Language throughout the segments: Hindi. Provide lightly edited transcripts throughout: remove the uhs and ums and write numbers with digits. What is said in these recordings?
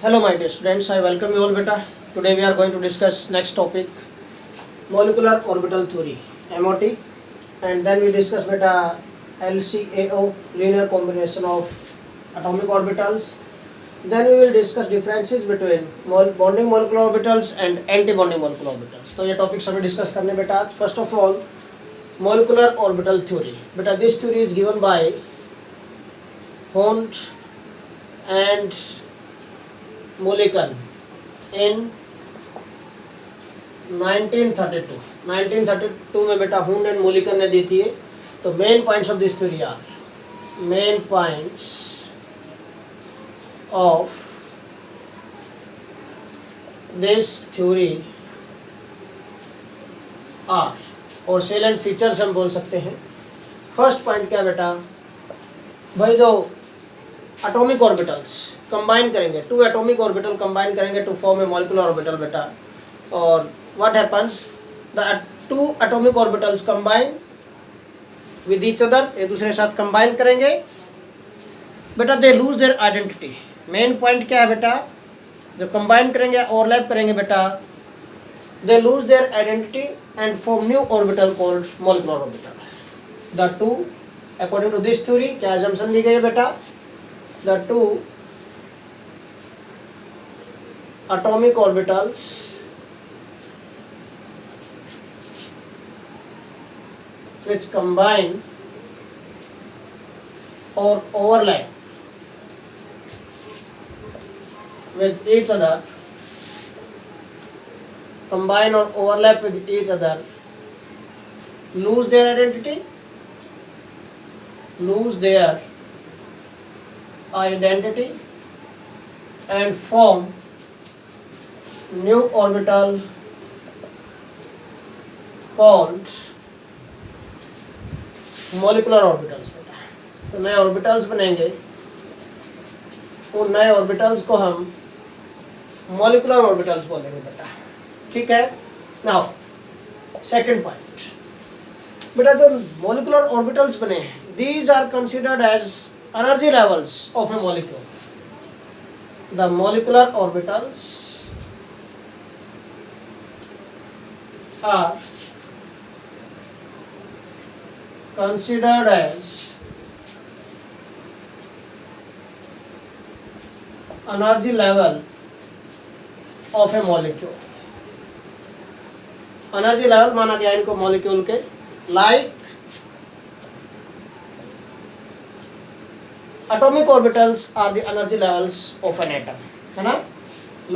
Hello my dear students, I welcome you all beta. Today we are going to discuss next topic, molecular orbital theory, MOT, and then we discuss beta LCAO, linear combination of atomic orbitals. Then we will discuss differences between bonding molecular orbitals and anti-bonding molecular orbitals. तो ये topic सभी discuss करने बेटा आज. First of all, molecular orbital theory. बेटा this theory is given by Hund and Mulliken in 1932. 1932 में बेटा हुंड एंड मुलिकन ने दी थी. तो main points of this theory are main points of this theory are, और सेलेंट फीचर्स हम बोल सकते हैं. फर्स्ट पॉइंट क्या बेटा, भाई जो एटॉमिक ऑर्बिटल्स कंबाइन करेंगे, टू एटॉमिक ऑर्बिटल कंबाइन करेंगे to form a molecular orbital बेटा. और what happens, the two atomic orbitals combine with each other, एक दूसरे के साथ कंबाइन करेंगे बेटा, they lose their identity. Main point क्या है बेटा, जो कंबाइन करेंगे ओवरलैप करेंगे बेटा, they lose their identity and form new orbital called molecular orbital. The two, according to this theory क्या अजम्पशन ली गई है बेटा, the two atomic orbitals which combine or overlap with each other, combine or overlap with each other, lose their identity and form new orbital called molecular orbitals. तो नए ऑर्बिटल्स बनेंगे, उन नए ऑर्बिटल्स को हम मॉलिक्यूलर ऑर्बिटल्स बोलेंगे बेटा. ठीक है. नाउ सेकंड पॉइंट बेटा, जो मॉलिक्यूलर ऑर्बिटल्स बने हैं, these are considered as energy levels of a molecule. The molecular orbitals are considered as energy level of a molecule. Energy level माना गया इनको मॉलिक्यूल के, like atomic orbitals are the energy levels of an atom, है ना.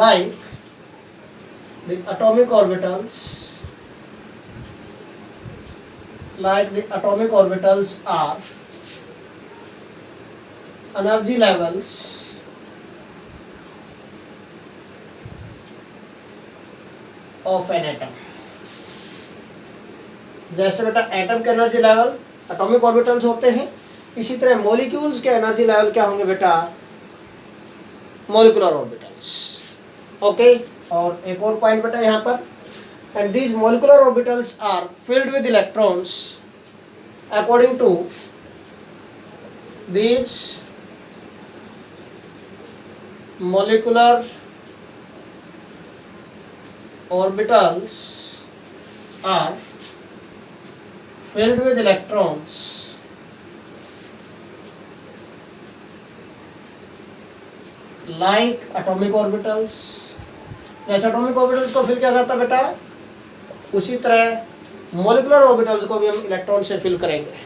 Like the atomic orbitals are energy levels of an atom. जैसे बेटा एटम के एनर्जी लेवल एटॉमिक ऑर्बिटल्स होते हैं, इसी तरह मॉलिक्यूल्स के एनर्जी लेवल क्या होंगे बेटा, मॉलिक्यूलर ऑर्बिटल्स. ओके. और एक और पॉइंट बेटा यहाँ पर, and these molecular orbitals are filled with electrons according to these molecular orbitals are filled with electrons like atomic orbitals. जैसे atomic orbitals को फिल किया जाता है बेटा, उसी तरह molecular orbitals को भी हम इलेक्ट्रॉन से फिल करेंगे.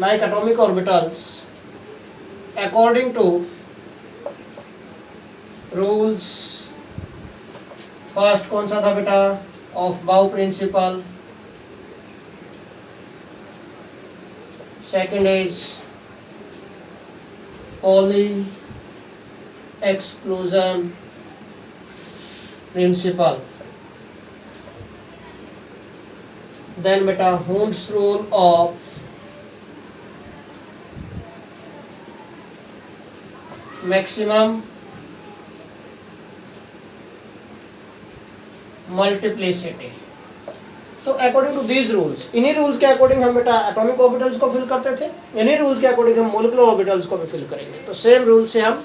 like atomic orbitals according to rules. First कौन सा था बेटा, ऑफ बाउ principal. Second is Pauli exclusion principle. Then beta Hund's rule of maximum multiplicity. तो अकॉर्डिंग टू दीज रूल्स, इन्हीं रूल्स के अकॉर्डिंग हम बेटा एटॉमिक ऑर्बिटल्स को फिल करते थे, इन्हीं रूल्स के अकॉर्डिंग हम मॉलिक्यूलर ऑर्बिटल्स को भी फिल करेंगे. तो सेम रूल से हम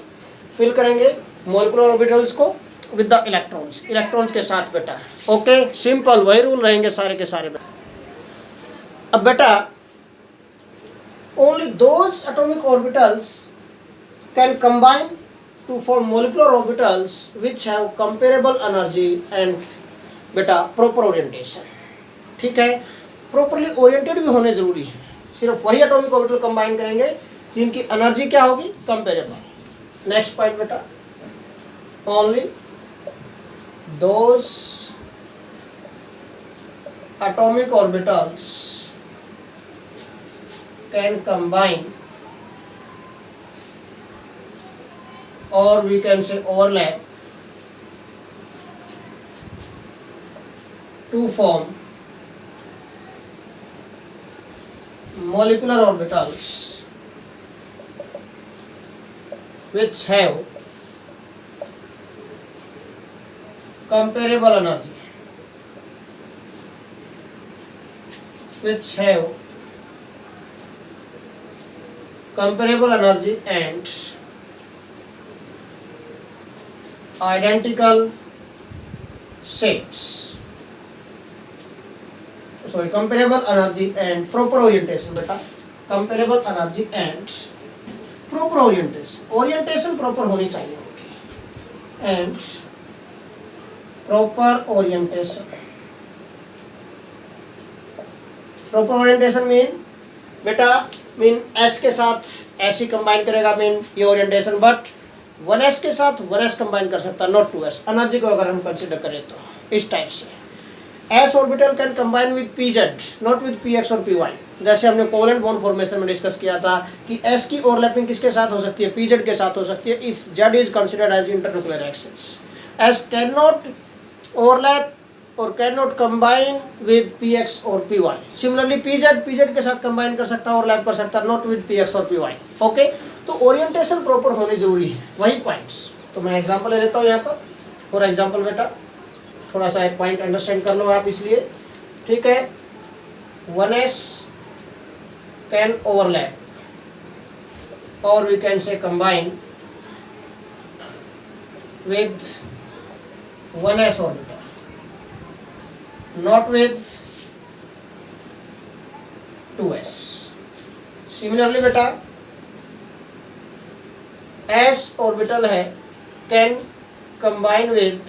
फिल करेंगे. मोलिकुलर ऑर्बिटल्स को विद द इलेक्ट्रॉन्स, इलेक्ट्रॉन्स के साथ बेटा। ओके, सिंपल वही रूल रहेंगे सारे के सारे बेटा। अब बेटा only those atomic orbitals can combine to form molecular orbitals which have comparable energy and बेटा proper orientation। ठीक है, properly oriented भी होने जरूरी है, सिर्फ वही एटॉमिक ऑर्बिटल कंबाइन करेंगे जिनकी एनर्जी क्या होगी, कंपेरेबल। नेक्स्ट पॉइंट बेटा, only those atomic orbitals can combine or we can say overlap to form molecular orbitals which have comparable energy, and identical shapes, sorry, comparable energy and proper orientation बेटा, comparable energy and proper orientation, orientation proper होनी चाहिए उनकी, and proper orientation, proper orientation mean बेटा मीन S के साथ S ही कंबाइन करेगा, मीन ये ओरिएंटेशन, बट 1s के साथ 1s कंबाइन कर सकता है, नॉट 2s। एनर्जी को अगर हम कंसिडर करें तो इस टाइप से s orbital can combine with pz not with px और py। जैसे हमने कोवेलेंट बॉन्ड फॉर्मेशन में डिस्कस किया था कि s की ओवरलैपिंग किसके साथ हो सकती है, pz के साथ हो सकती है if z is considered as internuclear axis. s can not overlap और can not combine with px और py। सिमिलरली pz के साथ कंबाइन कर सकता है, ओवरलैप कर सकता है, नॉट विद px और py। ओके, तो ओरिएंटेशन प्रॉपर होनी जरूरी है, वही पॉइंट्स। तो मैं एग्जांपल ले लेता हूँ यहाँ पर, फॉर एग्जांपल बेटा थोड़ा सा एक पॉइंट अंडरस्टैंड कर लो आप इसलिए। ठीक है, 1s कैन ओवरलैप और we can say combine with 1s orbital, not with 2s। Similarly बेटा s ऑर्बिटल है can combine with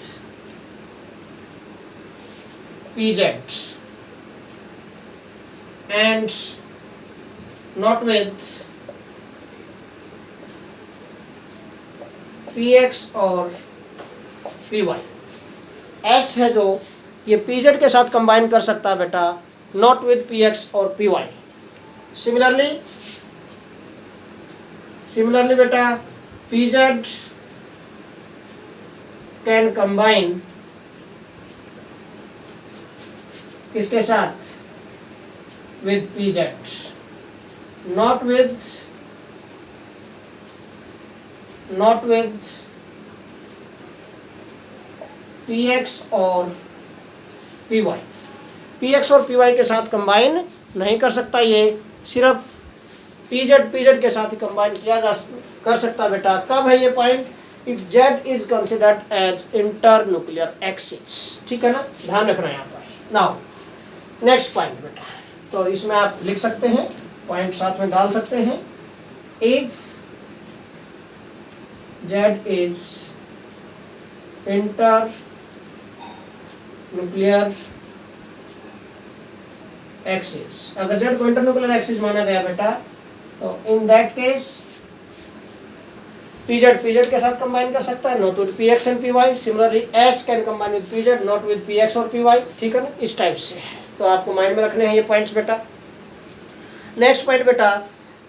pz and not with px और py। s है जो ये pz के साथ कंबाइन कर सकता है बेटा, नॉट विद px और py। सिमिलरली बेटा pz कैन कंबाइन किसके साथ, with pz, not with px और py। px और py के साथ कंबाइन नहीं कर सकता, ये सिर्फ pz के साथ ही कंबाइन कर सकता बेटा। कब है ये point, if z is considered as internuclear axis. ठीक है ना, ध्यान रखना यहाँ पर। नाउ नेक्स्ट पॉइंट बेटा, तो इसमें आप लिख सकते हैं, पॉइंट साथ में डाल सकते हैं। If z is internuclear axis, अगर z को इंटरन्यूक्लियर एक्सिस माना गया बेटा, तो इन दैट केस pz के साथ कंबाइन कर सकता है, not with px and py। Similarly s can combine with pz, not with px और py। ठीक है ना, इस टाइप से। तो आपको माइंड में रखने हैं ये पॉइंट्स बेटा। नेक्स्ट पॉइंट बेटा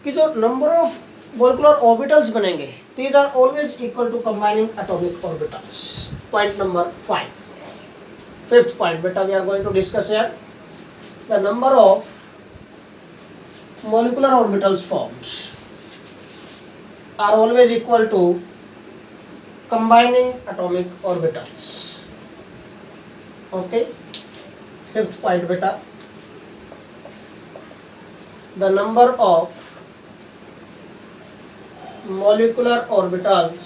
कि जो नंबर ऑफ मोलिकुलर ऑर्बिटल्स बनेंगे, these are always equal to combining atomic orbitals. Point number 5, fifth point बेटा we are going to discuss here, the number of molecular orbitals formed are always equal to combining atomic orbitals. Okay, fifth point beta, the number of molecular orbitals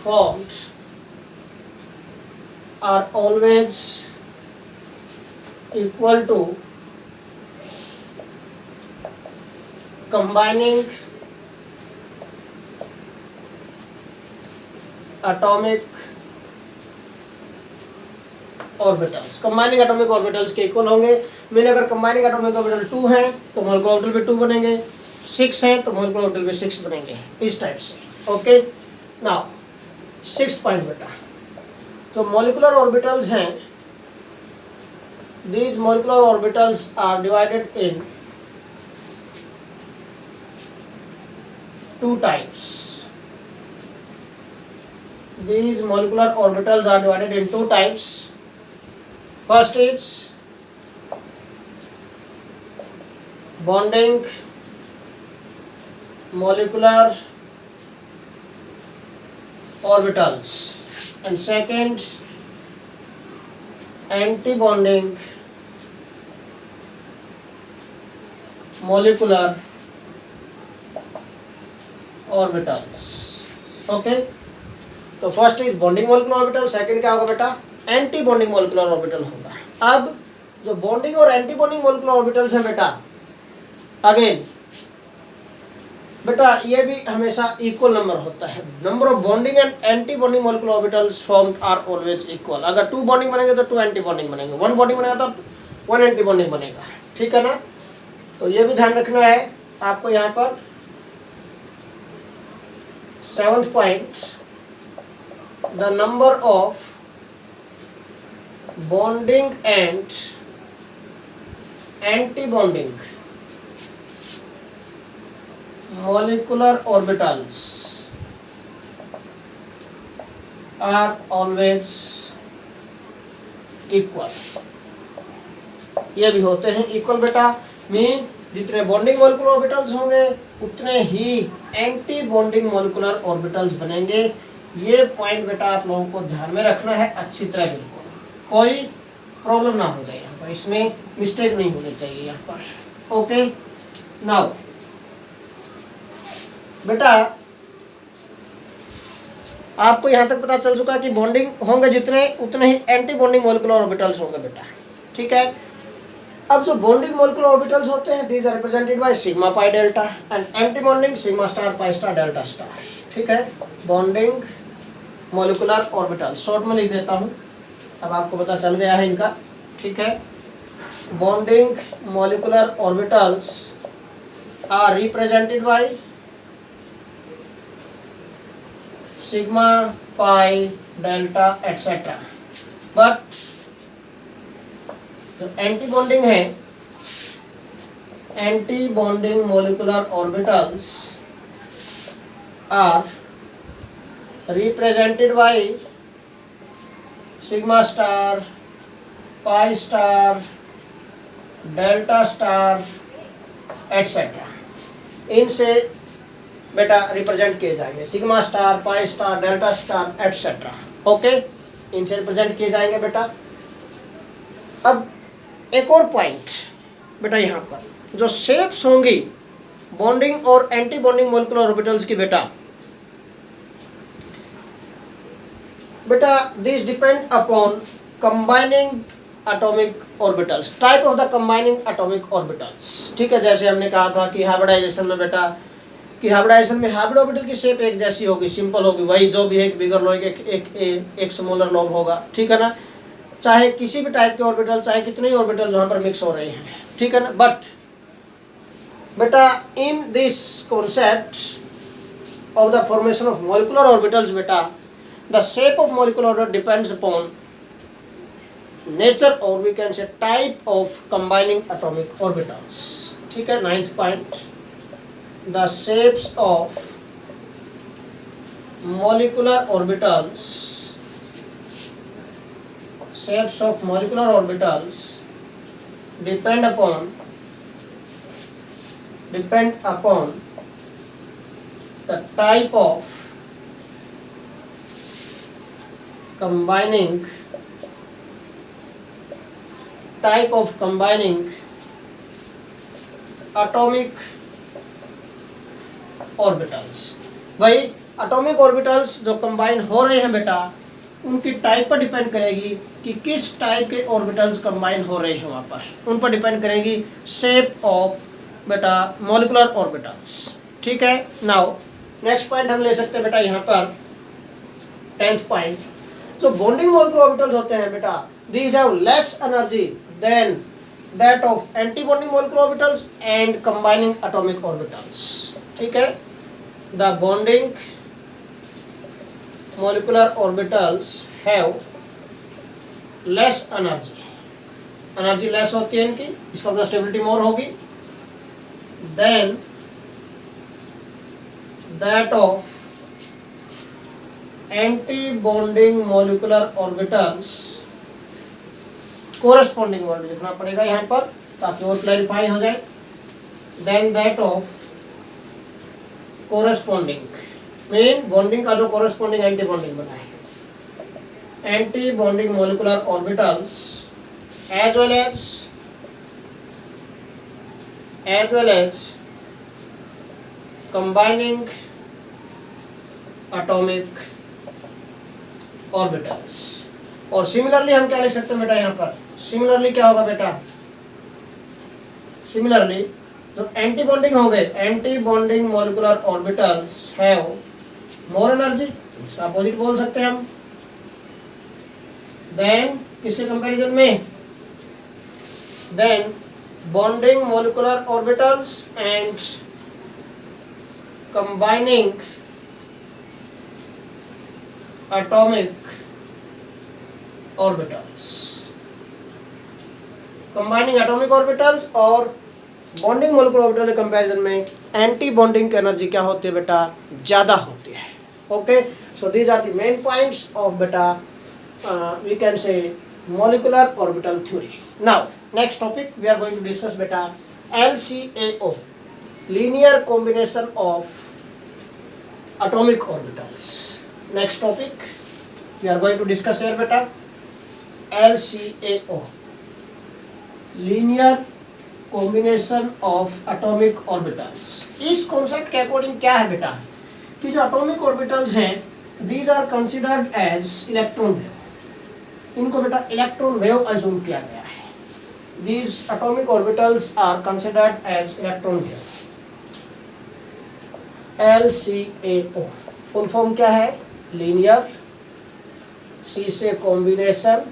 formed are always equal to combining atomic orbitals. Combining atomic orbitals के इक्वल होंगे। मीन अगर कंबाइनिंग एटॉमिक ऑर्बिटल 2 हैं तो मॉलिक्यूलर ऑर्बिटल भी 2 बनेंगे, 6 हैं तो मॉलिक्यूलर ऑर्बिटल भी 6 बनेंगे, इस टाइप से। ओके, नाउ 6th पॉइंट बेटा, जो मॉलिक्यूलर ऑर्बिटल्स हैं, these molecular orbitals are divided in 2 types. These molecular orbitals are divided in 2 types. First is bonding molecular orbitals and second anti-bonding molecular orbitals। Okay, तो first is bonding molecular orbital, second क्या होगा बेटा, एंटी बॉन्डिंग मॉलिक्यूलर ऑर्बिटल होगा। अब जो बॉन्डिंग और एंटी बॉन्डिंग मॉलिक्यूलर ऑर्बिटल्स हैं बेटा, अगेन बेटा ये भी हमेशा इक्वल नंबर होता है। Number of bonding and anti bonding molecular orbitals formed are always equal. अगर 2 बॉन्डिंग बनेंगे तो 2 एंटी बॉन्डिंग बनेंगे, 1 बॉन्डिंग बनेगा तो 1 एंटी बॉन्डिंग बनेगा, ठीक है ना। तो ये भी ध्यान रखना है आपको। यहाँ पर 7th point, the number of bonding and anti bonding molecular orbitals are always equal। ये भी होते हैं इक्वल बेटा। मीन जितने बॉन्डिंग मॉलिक्यूलर ऑर्बिटल्स होंगे उतने ही एंटी बॉन्डिंग मॉलिक्यूलर ऑर्बिटल्स बनेंगे। ये पॉइंट बेटा आप लोगों को ध्यान में रखना है अच्छी तरह, बिल्कुल कोई प्रॉब्लम ना हो जाए यहाँ पर, इसमें मिस्टेक नहीं होनी चाहिए यहाँ पर। ओके, नाउ बेटा आपको यहां तक पता चल चुका कि बॉन्डिंग होंगे जितने उतने ही एंटी बॉन्डिंग मॉलिक्यूलर ऑर्बिटल्स होंगे बेटा, ठीक है। अब जो बॉन्डिंग मॉलिक्यूलर ऑर्बिटल्स होते हैं, these are represented by sigma pi delta and anti bonding sigma star pi star delta star, ठीक है। बॉन्डिंग मॉलिक्यूलर ऑर्बिटल्स शॉर्ट में लिख देता हूं, अब आपको पता चल गया है इनका, ठीक है। Bonding molecular orbitals are represented by sigma pi delta etcetera. But जो एंटी बॉन्डिंग है, anti bonding molecular orbitals are represented by sigma star pi star delta star etcetera. इनसे बेटा रिप्रेजेंट किए जाएंगे, sigma star pi star delta star etcetera. Okay, इनसे रिप्रेजेंट किए जाएंगे बेटा। अब एक और पॉइंट बेटा, यहाँ पर जो शेप्स होंगी बॉन्डिंग और एंटी बॉन्डिंग मॉलिक्यूलर ऑर्बिटल्स की बेटा this depend upon combining atomic orbitals, type of the combining atomic orbitals, ठीक है। जैसे हमने कहा था कि हाइब्रिडाइजेशन में बेटा, कि हाइब्रिडाइजेशन में हाइब्रिड ऑर्बिटल की शेप एक जैसी होगी, सिंपल होगी, वही जो भी है एक बिगर लोब एक स्मॉलर लोब होगा, ठीक है ना। चाहे किसी भी टाइप के ऑर्बिटल, चाहे कितने ही ऑर्बिटल वहां पर मिक्स हो रहे हैं, ठीक है ना। बट बेटा in this concept of the formation of molecular orbitals बेटा, the shape of molecular orbital depends upon nature और we can say type of combining atomic orbitals, ठीक है। 9th point, the shapes of molecular orbitals depend upon the type of combining atomic orbitals. भाई एटॉमिक ऑर्बिटल्स जो कंबाइन हो रहे हैं बेटा, उनकी टाइप पर डिपेंड करेगी कि किस टाइप के ऑर्बिटल्स कंबाइन हो रहे हैं वहाँ पर, उन पर डिपेंड करेगी शेप ऑफ बेटा मॉलिकुलर ऑर्बिटल्स। ठीक है। नाउ नेक्स्ट पॉइंट हम ले सकते हैं बेटा यहाँ पर 10th पॉइंट, जो बॉन्डिंग मॉलिकुलर ऑर्बिटल्स होते हैं बेटा, these have less energy than that of anti bonding molecular orbitals and combining atomic orbitals. ठीक है। The bonding molecular orbitals have less energy, energy less होती है इनकी, इसका मतलब स्टेबिलिटी मोर होगी than that of anti bonding molecular orbitals. Corresponding word लिखना पड़ेगा यहाँ पर ताकि और क्लैरिफाई हो जाए। Than that of corresponding mean bonding का जो कोरस्पॉन्डिंग एंटी बॉन्डिंग बना है, anti bonding molecular orbitals as well as combining atomic orbitals. और सिमिलरली हम क्या लिख सकते हैं बेटा यहाँ पर, सिमिलरली क्या होगा बेटा, सिमिलरली जो एंटी बॉन्डिंग हो गए, anti bonding molecular orbitals have more energy, इसका अपोजिट बोल सकते हैं हम, देन किसके कंपैरिजन में, then bonding molecular orbitals and combining atomic orbitals. Combining atomic orbitals और बॉन्डिंग मॉलिकुलर ऑर्बिटल के कंपैरिजन में एंटी बॉन्डिंग की एनर्जी क्या होती है बेटा, ज्यादा होती है। Okay, so these are the main points of बेटा we can say molecular orbital theory. Now next topic we are going to discuss beta LCAO, linear combination of atomic orbitals. Next topic we are going to discuss here beta LCAO, linear combination of atomic orbitals. इस कॉन्सेप्ट के अकॉर्डिंग क्या है बेटा कि जो एटॉमिक ऑर्बिटल्स हैं these are considered as electron wave, इनको बेटा इलेक्ट्रॉन वेव अज्यूम किया गया है। These atomic orbitals are considered as electron wave. LCAO full form क्या है, लीनियर, C से combination,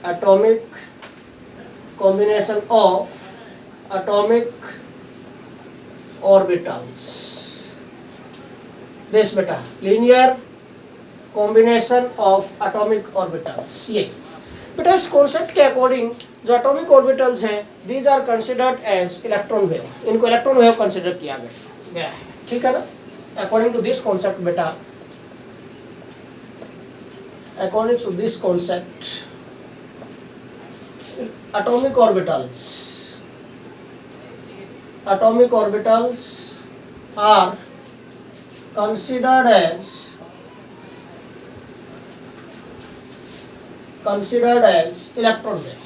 atomic, combination of atomic orbitals. This बेटा linear combination of atomic orbitals. ये बेटा इस कॉन्सेप्ट के अकॉर्डिंग जो एटॉमिक ऑर्बिटल्स हैं these are considered as electron wave, इनको इलेक्ट्रॉन वेव कंसिडर किया गया है। ठीक है ना, अकॉर्डिंग टू दिस कॉन्सेप्ट बेटा, according to this concept atomic orbitals are considered as electron wave.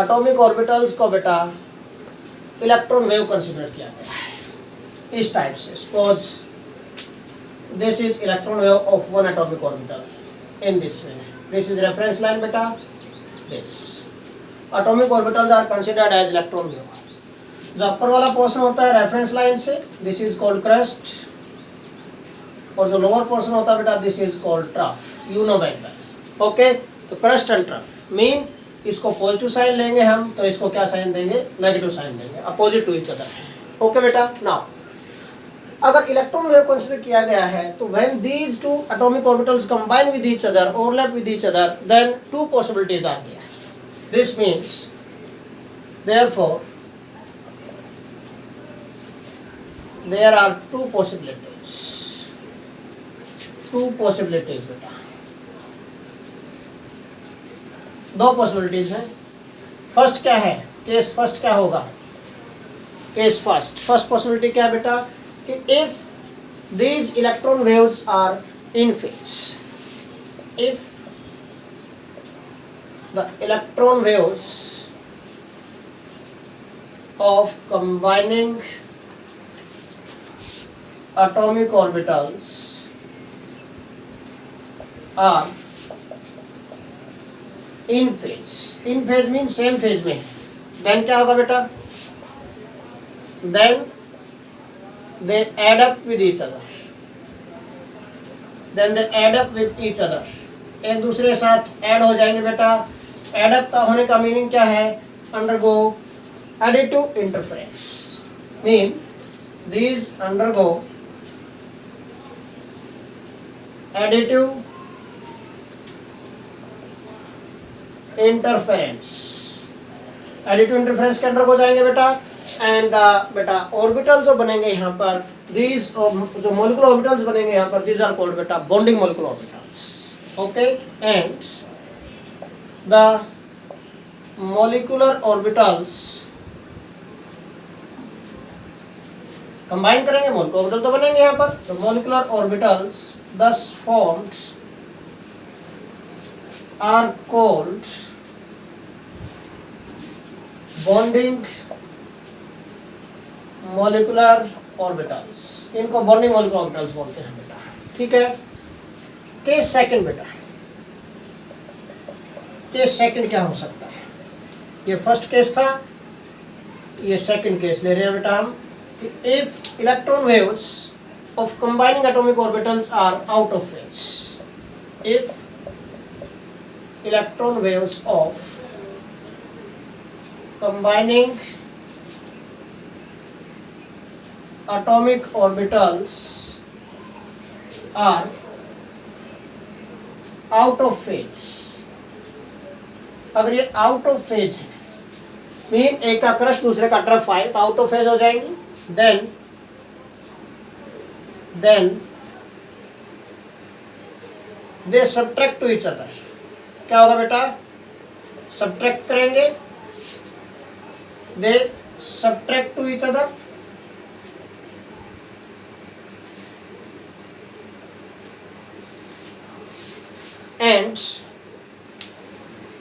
Atomic orbitals को बेटा इलेक्ट्रॉन वेव कंसिडर किया गया है इस टाइप से। Suppose this is electron wave of one atomic orbital in this way, this is reference line बेटा, this atomic orbitals are considered as electron wave. जो अपर वाला पोर्शन होता है रेफरेंस लाइन से, दिस इज कॉल्ड क्रस्ट, और जो लोअर पोर्शन होता है बेटा this is called trough. You know well. Okay, तो क्रस्ट एंड ट्रफ मीन इसको पॉजिटिव साइन लेंगे हम तो इसको क्या साइन देंगे, नेगेटिव साइन देंगे, opposite to each other. Okay बेटा, नाउ अगर इलेक्ट्रॉन वेव कंसीडर किया गया है तो when these two atomic orbitals combine with each other, overlap with each other, then two possibilities are there. This means therefore there are two possibilities बेटा, दो पॉसिबिलिटीज हैं। फर्स्ट क्या है, केस फर्स्ट क्या होगा, केस फर्स्ट पॉसिबिलिटी क्या है बेटा कि if these electron waves are in phase, if the electron waves of combining atomic orbitals are in phase. In phase means same phase में. Then क्या होगा बेटा? Then they add up with each other. Then they add up with each other. एक दूसरे साथ ऐड हो जाएंगे बेटा. ऐड अप का होने का मीनिंग क्या है? Undergo additive interference. Mean these undergo additive interference. Additive interference के अंदर हो जाएंगे बेटा. एंड बेटा ऑर्बिटल जो बनेंगे यहाँ पर, these जो मोलिकुलर ऑर्बिटल्स बनेंगे यहाँ पर, these are called बेटा bonding molecular orbitals. Okay, and the molecular orbitals combine करेंगे, मोलिकुलर ऑर्बिटल तो बनेंगे यहाँ पर. तो molecular orbitals thus formed are called bonding molecular orbitals. इनको बॉन्डिंग मोलिकुलर ऑर्बिटल्स बोलते हैं बेटा. ठीक है. केस सेकंड बेटा, केस सेकंड क्या हो सकता है? ये फर्स्ट केस था, ये सेकंड केस ले रहे हैं बेटा हम. If electron waves of combining atomic orbitals are out of phase. If electron waves of combining atomic orbitals are out of phase. अगर ये आउट ऑफ फेज है, मीन एक का क्रश दूसरे का टर्फ आए तो आउट ऑफ फेज हो जाएंगी. Then they subtract to each other. क्या होगा बेटा? सब्ट्रैक्ट करेंगे. They subtract to each other. And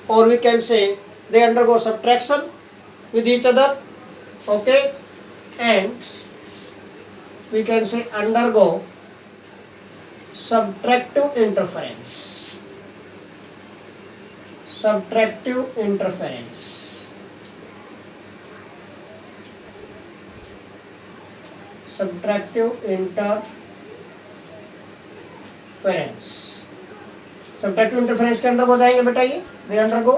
or we can say they undergo subtraction with each other. Okay, and we can say undergo subtractive interference. Subtractive interference. Subtractive interference. Subtractive interference के अंदर हो जाएंगे बेटा ये. They undergo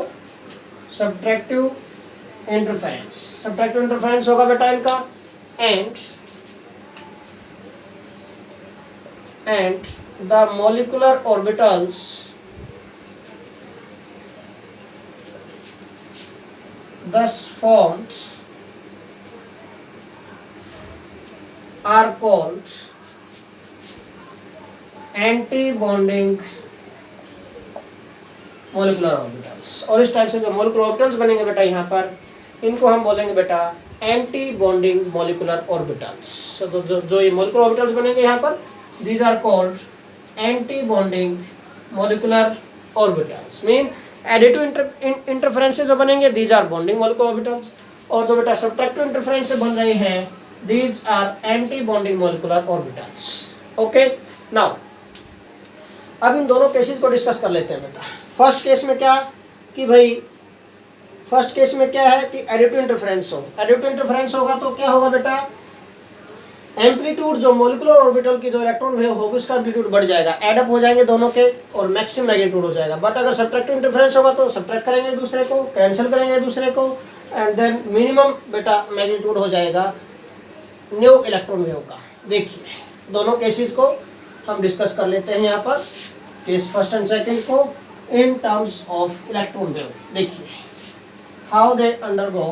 subtractive interference. Subtractive interference होगा बेटा इनका. And the molecular orbitals thus formed are called anti-bonding molecular orbitals. और इस टाइप से जो मोलिकुलर ऑर्बिटल्स बनेंगे बेटा यहाँ पर, इनको हम बोलेंगे बेटा एंटी बॉन्डिंग मोलिकुलर ऑर्बिटल्स. तो जो ये मोलिकुलर ऑर्बिटल्स बनेंगे यहाँ पर, these are called anti bonding molecular orbitals. Mean additive interference जो बनेंगे, these are bonding molecular orbitals. और जो बेटा सब्ट्रैक्टिव इंटरफेरेंस से बन रहे हैं, these are anti bonding molecular orbitals. Okay, now अब इन दोनों केसेस को डिस्कस कर लेते हैं बेटा. फर्स्ट केस में क्या कि भाई, फर्स्ट केस में क्या है कि एडिटिव इंटरफेरेंस हो. एडिटिव इंटरफेरेंस होगा तो क्या होगा बेटा? एम्पलीट्यूड जो मोलिकुलर ऑर्बिटल की जो इलेक्ट्रॉन वेव होगी उसका एम्पलीट्यूड बढ़ जाएगा. एडअप हो जाएंगे दोनों के और मैक्सिमम मैग्नीट्यूड हो जाएगा. बट अगर सब्ट्रैक्टिव इंटरफेरेंस होगा तो सब्ट्रैक्ट करेंगे एक दूसरे को, कैंसिल करेंगे एक दूसरे को, एंड देन मिनिमम बेटा मैग्नीट्यूड हो जाएगा न्यू इलेक्ट्रॉन वेव का. देखिए दोनों केसेस को हम डिस्कस कर लेते हैं यहाँ पर, केस फर्स्ट एंड सेकेंड को in terms of electron wave. देखिए how they undergo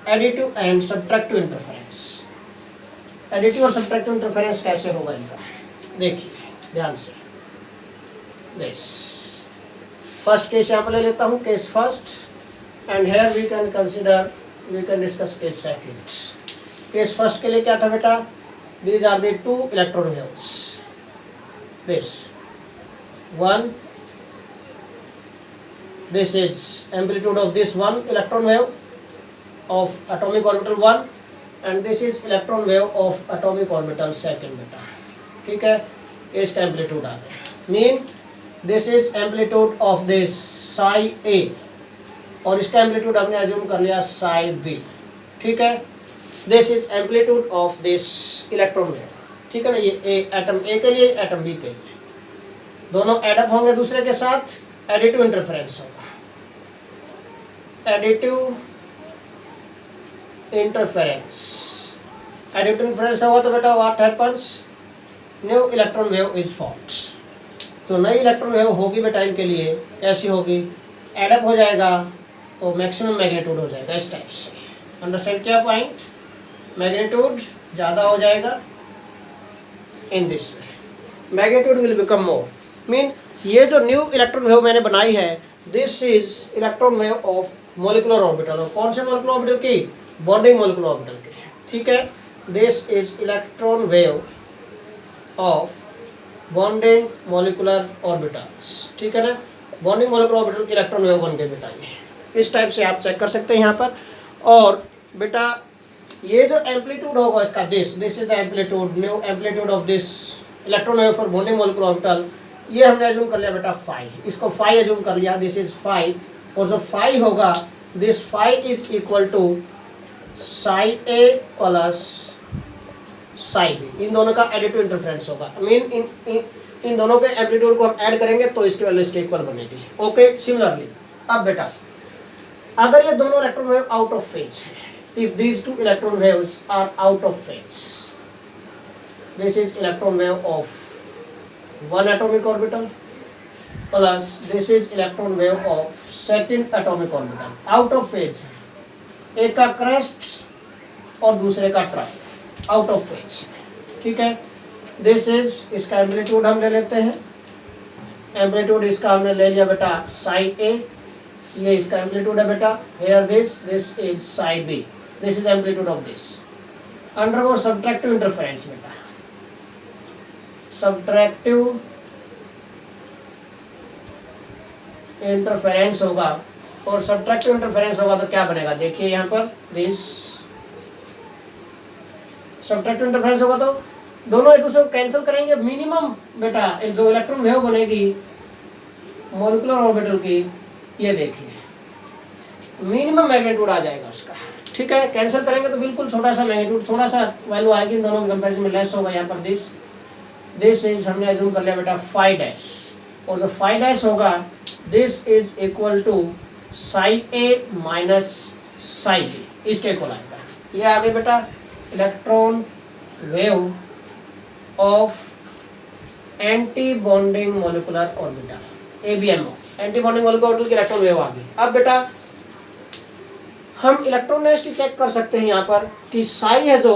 additive and subtractive interference. Additive और subtractive interference कैसे होगा इनका, देखिए ध्यान से. this first case यहाँ पर ले लेता हूँ, case first, and here we can discuss case second. case first के लिए क्या था बेटा? these are the two electron waves. this one, this is amplitude of this one electron wave, of atomic orbital 1 and this is electron wave of atomic orbital 2 बेटा, ठीक है। इसका एम्पलीट्यूड आ गया, mean this is amplitude of this psi A और इसका एम्पलीट्यूड हमने अज्यूम कर लिया साई बी, ठीक है। This is amplitude of this electron wave, ठीक है ना। ये एटम ए के लिए, एटम बी के लिए, दोनों एडअप होंगे दूसरे के साथ, एडिटिव इंटरफेरेंस होगा। एडिटिव इंटरफेरेंस, एडिटिव इंटरफेरेंस होगा तो बेटा what happens, new electron wave is formed. जो नई इलेक्ट्रॉन वेव होगी बेटा इनके लिए कैसी होगी, एडअप हो जाएगा तो मैक्सिमम मैग्नीट्यूड हो जाएगा इस टाइप से। अंडरस्टैंड किया पॉइंट, मैग्नीट्यूड ज़्यादा हो जाएगा इन this way, magnitude will become more. Mean ये जो न्यू इलेक्ट्रॉन वेव मैंने बनाई है, this is electron wave of molecular orbital, और कौन से मोलिकुलर ऑर्बिटल की, बॉन्डिंग मोलिकुलर ऑर्बिटल की, ठीक है। This is electron wave of bonding molecular orbitals, ठीक है ना। बॉन्डिंग मोलिकुलर ऑर्बिटल की इलेक्ट्रॉन वेव बन के बेटा ये इस टाइप से आप चेक कर सकते हैं यहाँ पर। और बेटा ये जो एम्पलीट्यूड होगा इसका, this is the amplitude, new amplitude of this electron wave for bonding molecular orbital, ये हमने अज्यूम कर लिया बेटा फाई, इसको फाई अज्यूम कर लिया, दिस इज फाई। और जो फाई होगा, this phi is equal to psi A plus psi B, इन दोनों का एडिटिव इंटरफेरेंस होगा। मीन इन दोनों के एम्पलीट्यूड को हम ऐड करेंगे तो इसकी वैल्यू इसके इक्वल बनेगी, ओके। सिमिलरली अब बेटा अगर ये दोनों electron wave out of phase है, if these two electron waves are out of phase, this is electron wave of one atomic orbital plus this is electron wave of second atomic orbital, out of phase है, एक का crest और दूसरे का trough, out of phase, ठीक है। this is, इसका एम्पलीट्यूड हम ले लेते हैं, एम्पलीट्यूड इसका हमने ले लिया बेटा साई ए, ये इसका एम्पलीट्यूड है बेटा, here this is psi B, this is amplitude of this, undergo subtractive interference बेटा, सबट्रैक्टिव इंटरफेरेंस होगा। और सबट्रैक्टिव इंटरफेरेंस होगा तो क्या बनेगा, देखिए यहाँ पर दिस सबट्रैक्टिव इंटरफेरेंस होगा तो दोनों एक दूसरे को कैंसिल करेंगे, मिनिमम बेटा जो इलेक्ट्रॉन वेव बनेगी मोलिकुलर ऑर्बिटल की, ये देखिए मिनिमम मैग्नीट्यूड आ जाएगा उसका, ठीक है। कैंसिल करेंगे तो बिल्कुल छोटा सा मैग्नीट्यूड, थोड़ा सा वैल्यू आएगी, इन दोनों के कंपेरिजन में लेस होगा। यहाँ पर दिस इज हमने अज्यूम कर लिया बेटा फाई डैश, और जो फाई डैश होगा this is equal to psi A minus psi B, इसके इक्वल आएगा। ये आगे बेटा electron wave of anti bonding molecular orbital, ABMO, anti bonding molecular orbital की इलेक्ट्रॉन वेव आ गई। अब बेटा हम इलेक्ट्रोनेसिटी चेक कर सकते हैं यहाँ पर कि साई है जो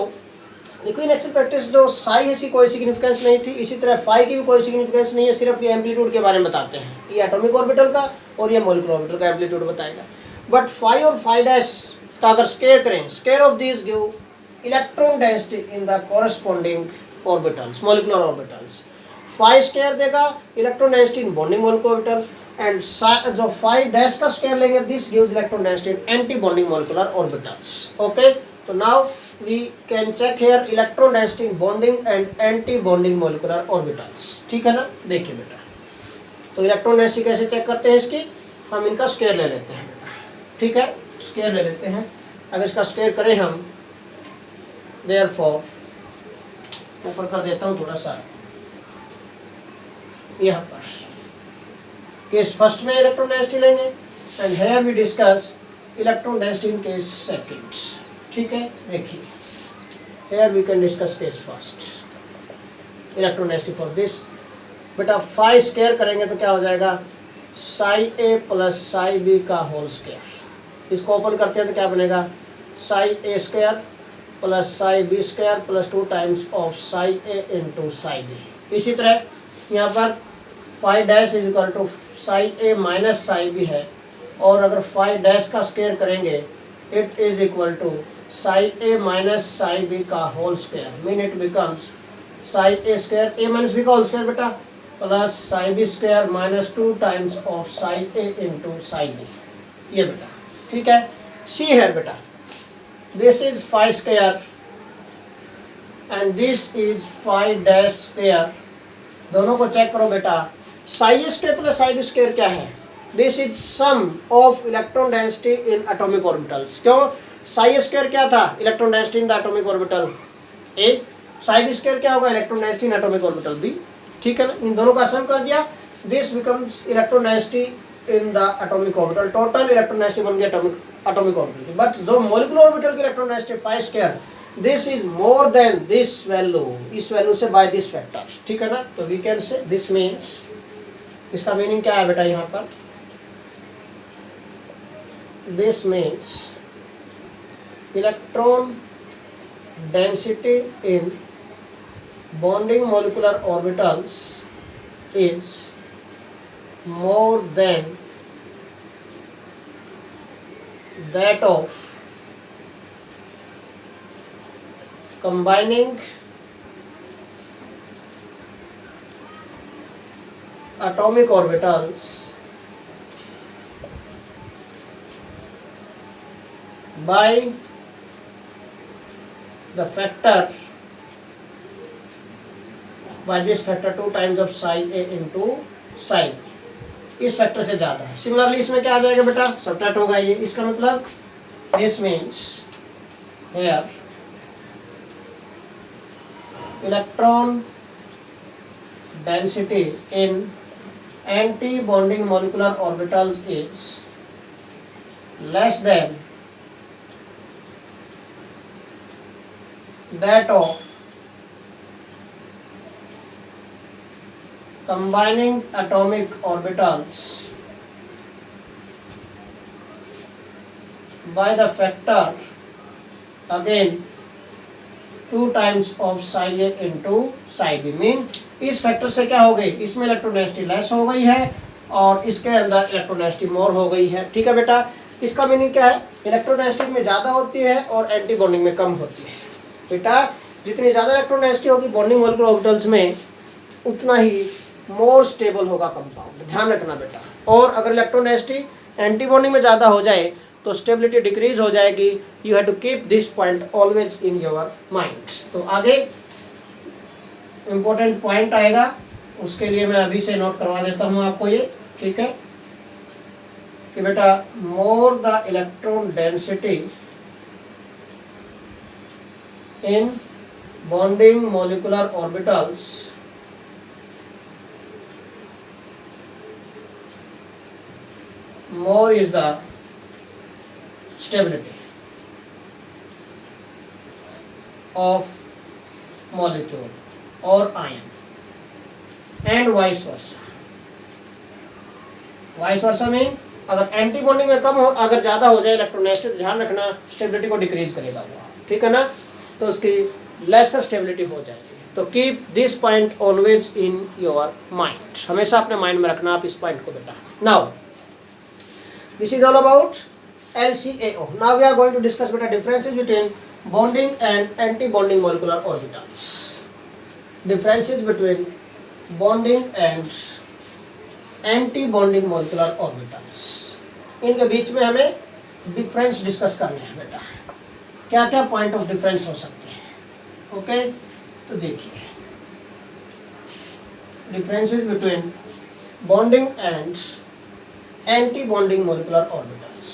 लिक्विड एक्शन प्रैक्टिस, जो साई है इसकी कोई सिग्निफिकेंस नहीं थी, इसी तरह फाई की भी कोई सिग्निफिकेंस नहीं है, सिर्फ ये एम्पलीट्यूड के बारे में बताते हैं, ये एटॉमिक ऑर्बिटल का और ये मोलिकुलर ऑर्बिटल का एम्पलीट्यूड बताएगा। बट फाई और फाई डैश का अगर स्क्वायर करें, square of this give electron density in the corresponding orbitals, molecular orbitals. Phi square देगा electron density in bonding molecular orbital, and जो फाई डैश का स्क्वायर लेंगे this gives electron density in anti bonding molecular orbitals, okay. तो now we can check here electron density in bonding and anti-bonding molecular orbitals, ठीक है ना। देखिए बेटा तो इलेक्ट्रॉन डेंसिटी कैसे चेक करते हैं इसकी, हम इनका स्क्वायर ले लेते हैं बेटा, ठीक है, स्क्वायर ले लेते हैं। अगर इसका स्क्वायर करें हम, देयरफॉर ऊपर कर देता हूँ थोड़ा सा यहाँ पर, केस फर्स्ट में इलेक्ट्रॉन डेंसिटी लेंगे and here we discuss electron density in case second, ठीक है। देखिए here we can discuss case first, इलेक्ट्रॉन डेंसिटी फॉर दिस बेटा फाई स्क्वायर करेंगे तो क्या हो जाएगा, psi A plus psi B का होल स्क्वायर। इसको ओपन करते हैं तो क्या बनेगा, psi A square plus psi B square plus 2 times of psi A into psi B. इसी तरह यहाँ पर phi dash is equal to psi A minus psi B है, और अगर फाई डैश का स्क्वायर करेंगे it is equal to psi A minus psi B का whole square, mean it becomes psi A square A minus B का होल स्क्वायर बेटा plus psi B square minus 2 times of psi A into psi B, ये बेटा, ठीक है। सी है बेटा this is five square and this is five dash square. दोनों को चेक करो बेटा। Psi square plus psi square क्या है? This is sum of electron density in atomic orbitals. क्यों? साई स्क्वायर क्या था? Electron density in the atomic orbital A. Psi square क्या होगा? Electron density in atomic orbital B. ठीक है ना? इन दोनों का सम कर दिया, this becomes electron density in the atomic orbital. Total electron density बन गया एटॉमिक ऑर्बिटल। बट जो मॉलिक्यूलर ऑर्बिटल की electron density 5 square, this is more than this value, इस वैल्यू से बाय दिस फैक्टर। ठीक है ना? तो we can say this means, इसका मीनिंग क्या है बेटा यहाँ पर? This means electron density in bonding molecular orbitals is more than that of combining atomic orbitals by the factor by this factor 2 times of psi a into psi b। इस फैक्टर से ज्यादा है। सिमिलरली इसमें क्या आ जाएगा बेटा? सबट्रैक्ट होगा ये। इसका मतलब this means here electron density in anti bonding molecular orbitals is less than that of combining atomic orbitals by the factor again 2 times of psi a into psi b। Mean इस फैक्टर से क्या हो गई? इसमें इलेक्ट्रॉन डेंसिटी लेस हो गई है और इसके अंदर इलेक्ट्रॉन डेंसिटी मोर हो गई है। ठीक है बेटा? इसका मीनिंग क्या है? इलेक्ट्रॉन डेंसिटी में ज़्यादा होती है और एंटी बॉन्डिंग में कम होती है। बेटा जितनी ज़्यादा इलेक्ट्रॉन डेंसिटी होगी बॉन्डिंग मॉलिक्यूलर ऑर्बिटल्स में, उतना ही मोर स्टेबल होगा कंपाउंड। ध्यान रखना बेटा। और अगर इलेक्ट्रॉन डेंसिटी एंटी बॉन्डिंग में ज़्यादा हो जाए तो स्टेबिलिटी डिक्रीज हो जाएगी। You have to keep this point always in your mind. तो आगे इम्पोर्टेंट पॉइंट आएगा, उसके लिए मैं अभी से नोट करवा देता हूँ आपको ये। ठीक है कि बेटा more the electron density in bonding molecular orbitals more is the stability of molecule or ion and vice versa। vice versa mean अगर एंटी बॉन्डिंग में कम हो, अगर ज़्यादा हो जाए इलेक्ट्रॉन डेंसिटी, ध्यान रखना स्टेबिलिटी को डिक्रीज करेगा वो। ठीक है ना? तो उसकी लेसर स्टेबिलिटी हो जाएगी। तो keep this point always in your mind. हमेशा अपने माइंड में रखना आप इस पॉइंट को बेटा। Now this is all about LCAO. Now we are going to discuss better differences between bonding and anti-bonding molecular orbitals. Differences between bonding and anti-bonding molecular orbitals. इनके बीच में हमें डिफरेंस डिस्कस करने हैं बेटा। क्या क्या पॉइंट ऑफ डिफरेंस हो सकते हैं? ओके तो देखिए differences between bonding and anti-bonding molecular orbitals.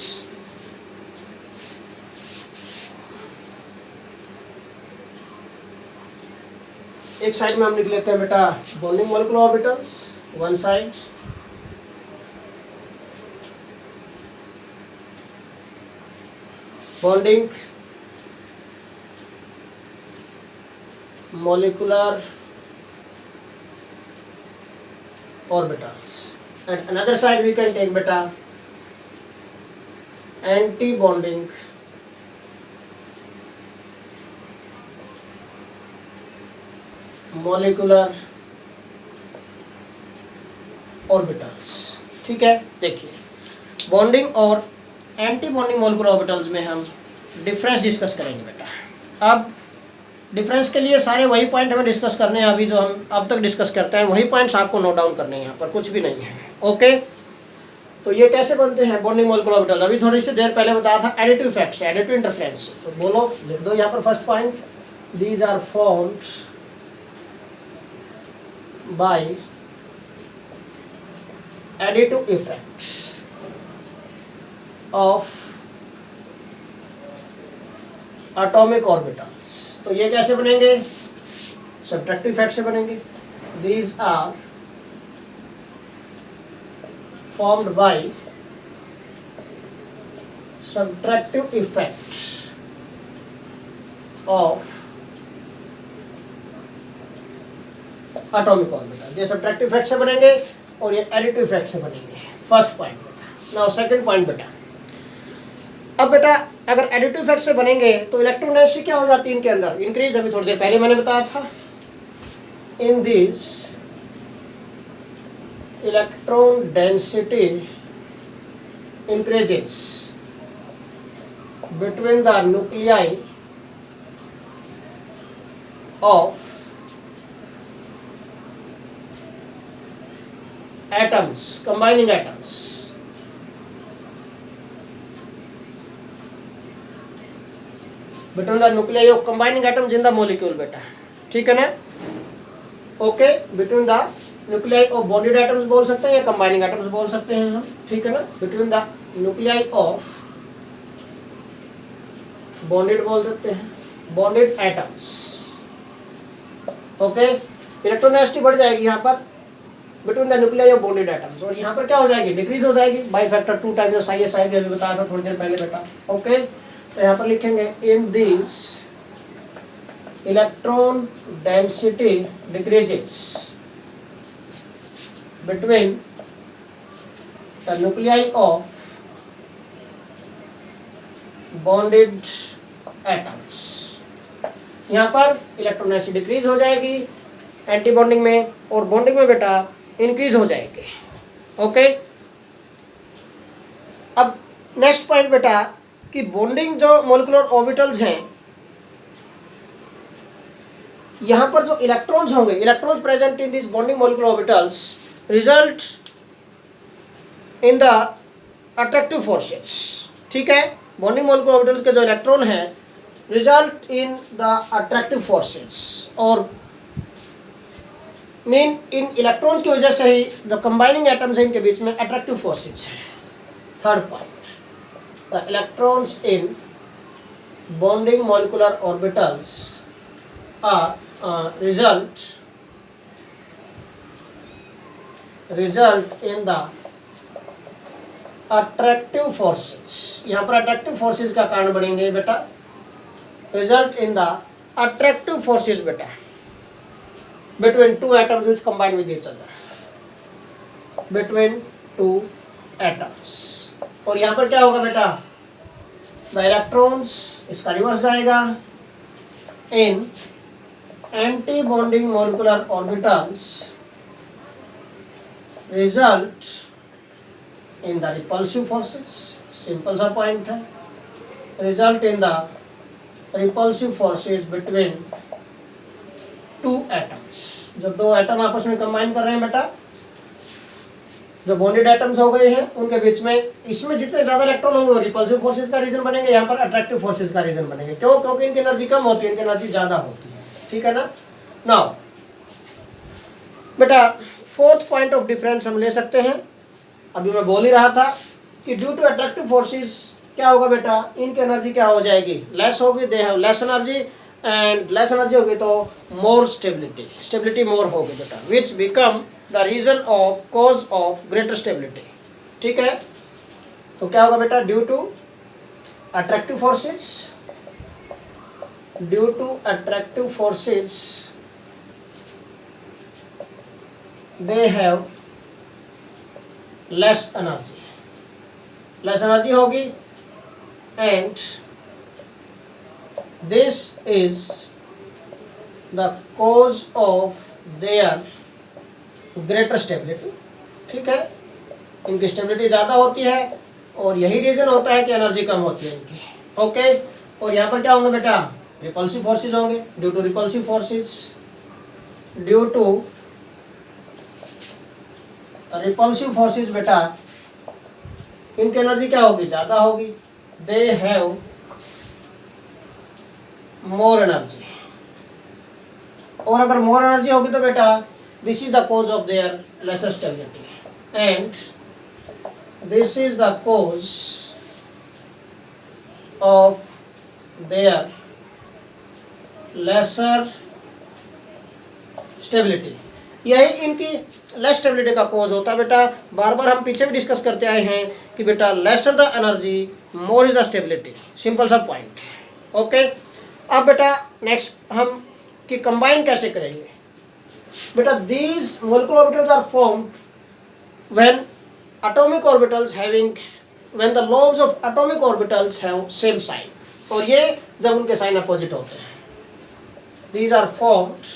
एक साइड में हम लिख लेते हैं बेटा bonding molecular orbitals, one side bonding molecular orbitals, and another side we can take beta anti-bonding molecular orbitals। ठीक है, देखिए बॉन्डिंग और एंटी बॉन्डिंग मोलिकुलर ऑर्बिटल्स में हम डिफरेंस डिस्कस करेंगे बेटा। अब डिफरेंस के लिए सारे वही पॉइंट हमें डिस्कस करने हैं, अभी जो हम अब तक डिस्कस करते हैं वही पॉइंट्स आपको नोट डाउन करने हैं, यहाँ पर कुछ भी नहीं है। ओके, तो ये कैसे बनते हैं बॉन्डिंग मॉलिक्यूलर ऑर्बिटल? अभी थोड़ी सी देर पहले बताया था एडिटिव इफेक्ट से, एडिटिव इंटरफेरेंस। तो बोलो, लिख दो यहाँ पर first point, these are formed by additive effect of atomic orbitals। तो ये कैसे बनेंगे? सब्ट्रैक्टिव इफेक्ट से बनेंगे। These are formed by subtractive effect of atomic orbital। ये सब्ट्रैक्टिव इफेक्ट से बनेंगे और ये एडिटिव इफेक्ट से बनेंगे। फर्स्ट पॉइंट बेटा। नाउ सेकंड पॉइंट बेटा, अब बेटा अगर एडिटिव इफेक्ट से बनेंगे तो इलेक्ट्रॉन डेंसिटी क्या हो जाती है इनके अंदर? इंक्रीज। अभी थोड़ी देर पहले मैंने बताया था, in this electron density increases between the nuclei of atoms, combining atoms। between the nuclei of combining atoms in the molecule बेटा, ठीक है ना? Okay, between the nuclei of bonded atoms बोल सकते हैं या combining atoms बोल सकते हैं हम, ठीक है ना? between the nuclei of bonded बोल सकते हैं, bonded atoms। ओके, इलेक्ट्रोनेगेटिविटी बढ़ जाएगी यहाँ पर between the nuclei of bonded atoms, और यहाँ पर क्या हो जाएगी? डिक्रीज हो जाएगी बाई फैक्टर 2 टाइम्स, जो साई भी अभी बताया था थोड़ी देर पहले बेटा। ओके, तो यहाँ पर लिखेंगे in this electron density decreases between the nuclei of bonded atoms. यहाँ पर इलेक्ट्रॉन डेंसिटी डिक्रीज हो जाएगी एंटी बॉन्डिंग में, और बॉन्डिंग में बेटा इंक्रीज हो जाएंगे। ओके, अब नेक्स्ट पॉइंट बेटा कि बॉन्डिंग जो मॉलिक्यूलर ऑर्बिटल्स हैं, यहां पर जो इलेक्ट्रॉन्स होंगे, electrons present in this bonding molecular orbitals result in the attractive forces. ठीक है, बॉन्डिंग मॉलिक्यूलर ऑर्बिटल्स के जो इलेक्ट्रॉन हैं result in the attractive forces, और मीन इन इलेक्ट्रॉन्स की वजह से ही जो कंबाइनिंग एटम्स हैं इनके बीच में अट्रैक्टिव फोर्सेस हैं। Third point, the electrons in bonding molecular orbitals are result in the attractive forces. यहाँ पर अट्रैक्टिव फोर्सेस का कारण बनेंगे बेटा, result in the attractive forces बेटा between two atoms which combine with each other, between two atoms। और यहाँ पर क्या होगा बेटा? the electrons, इसका रिवर्स जाएगा, in anti bonding molecular orbitals result in the repulsive forces। Simple सा पॉइंट है, result in the repulsive forces between two atoms. जब दो एटम आपस में कंबाइन कर रहे हैं बेटा, जो बॉन्डेड एटम्स हो गए हैं उनके बीच में, इसमें जितने ज्यादा इलेक्ट्रॉन होंगे वो रिपल्सिव फोर्सेस का रीजन बनेंगे, यहाँ पर अट्रैक्टिव फोर्सेस का रीजन बनेंगे। क्यों? क्योंकि इनकी एनर्जी कम होती है, इनकी एनर्जी ज्यादा होती है। ठीक है ना? नाउ बेटा फोर्थ पॉइंट ऑफ डिफरेंस हम ले सकते हैं, अभी मैं बोल ही रहा था कि ड्यू टू अट्रैक्टिव फोर्सेस क्या होगा बेटा, इनकी एनर्जी क्या हो जाएगी? लेस होगी, they have less energy, and less energy होगी तो मोर स्टेबिलिटी, स्टेबिलिटी मोर होगी बेटा, which become the reason of cause of greater stability. ठीक है, तो क्या होगा बेटा? Due to attractive forces, due to attractive forces they have less energy, less energy होगी, and this is the cause of their greater stability। ठीक है, इनकी स्टेबिलिटी ज़्यादा होती है और यही रीज़न होता है कि एनर्जी कम होती है इनकी। ओके, और यहाँ पर क्या होंगे बेटा? रिपल्सिव फोर्सेस होंगे, due to repulsive forces, due to repulsive forces बेटा इनकी एनर्जी क्या होगी, ज़्यादा होगी, दे हैव मोर एनर्जी। और अगर मोर एनर्जी होगी तो बेटा this is the cause of their lesser stability and this is the cause of their lesser stability. यही इनकी लेस स्टेबिलिटी का कोज होता है बेटा। बार बार हम पीछे भी डिस्कस करते आए हैं कि बेटा lesser the energy more is the stability, simple सा पॉइंट। ओके, अब बेटा नेक्स्ट हम कि कंबाइन कैसे करेंगे बेटा। These molecular orbitals are formed when atomic orbitals having when the lobes of atomic orbitals have same sign, और ये जब उनके साइन अपोजिट होते हैं। These are formed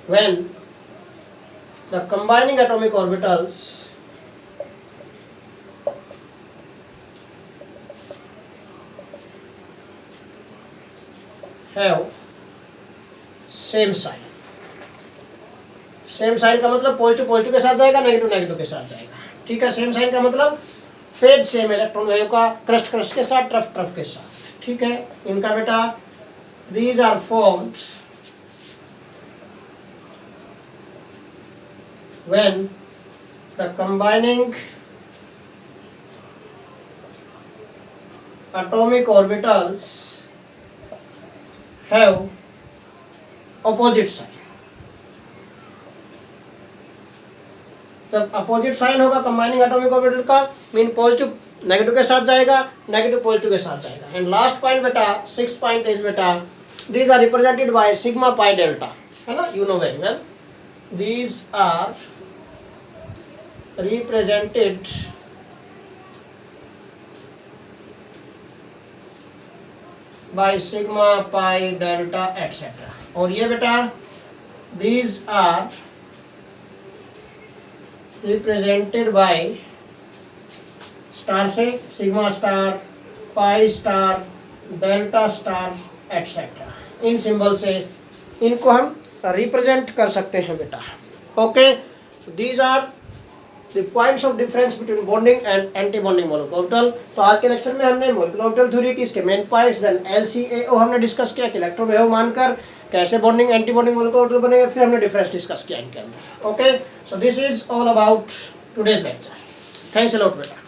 when the combining atomic orbitals have same sign। Same sign का मतलब पॉजिटिव पॉजिटिव के साथ जाएगा, नेगेटिव नेगेटिव के साथ जाएगा। ठीक है, सेम साइन का मतलब फेज सेम, इलेक्ट्रॉन वेव का क्रस्ट क्रस्ट के साथ, ट्रफ ट्रफ के साथ। ठीक है, इनका बेटा these are formed when the combining atomic orbitals have opposite sign। जब अपोजिट साइन होगा कंबाइनिंग एटॉमिक ऑर्बिटल का, मीन पॉजिटिव नेगेटिव के साथ जाएगा, नेगेटिव पॉजिटिव के साथ जाएगा। एंड लास्ट पॉइंट बेटा, सिक्स्थ पॉइंट इज बेटा these are represented by sigma pi delta, है ना, you know very well. These are represented by sigma pi delta etc। और ये बेटा these are represented by star से sigma star, pi star, delta star etc। इन सिंबल से इनको हम रिप्रेजेंट कर सकते हैं बेटा। Okay, so these are the points of difference between bonding and anti bonding molecular orbital. तो आज के लेक्चर में हमने मोलिकुलर ऑर्बिटल थ्योरी की, इसके मेन पॉइंट्स, देन LCAO हमने डिस्कस किया कि इलेक्ट्रॉन वेव मानकर कैसे bonding anti bonding molecular orbital बनेगा, फिर हमने डिफरेंस डिस्कस किया इनके अंदर। Okay, so this is all about today's lecture. Thanks a lot बेटा।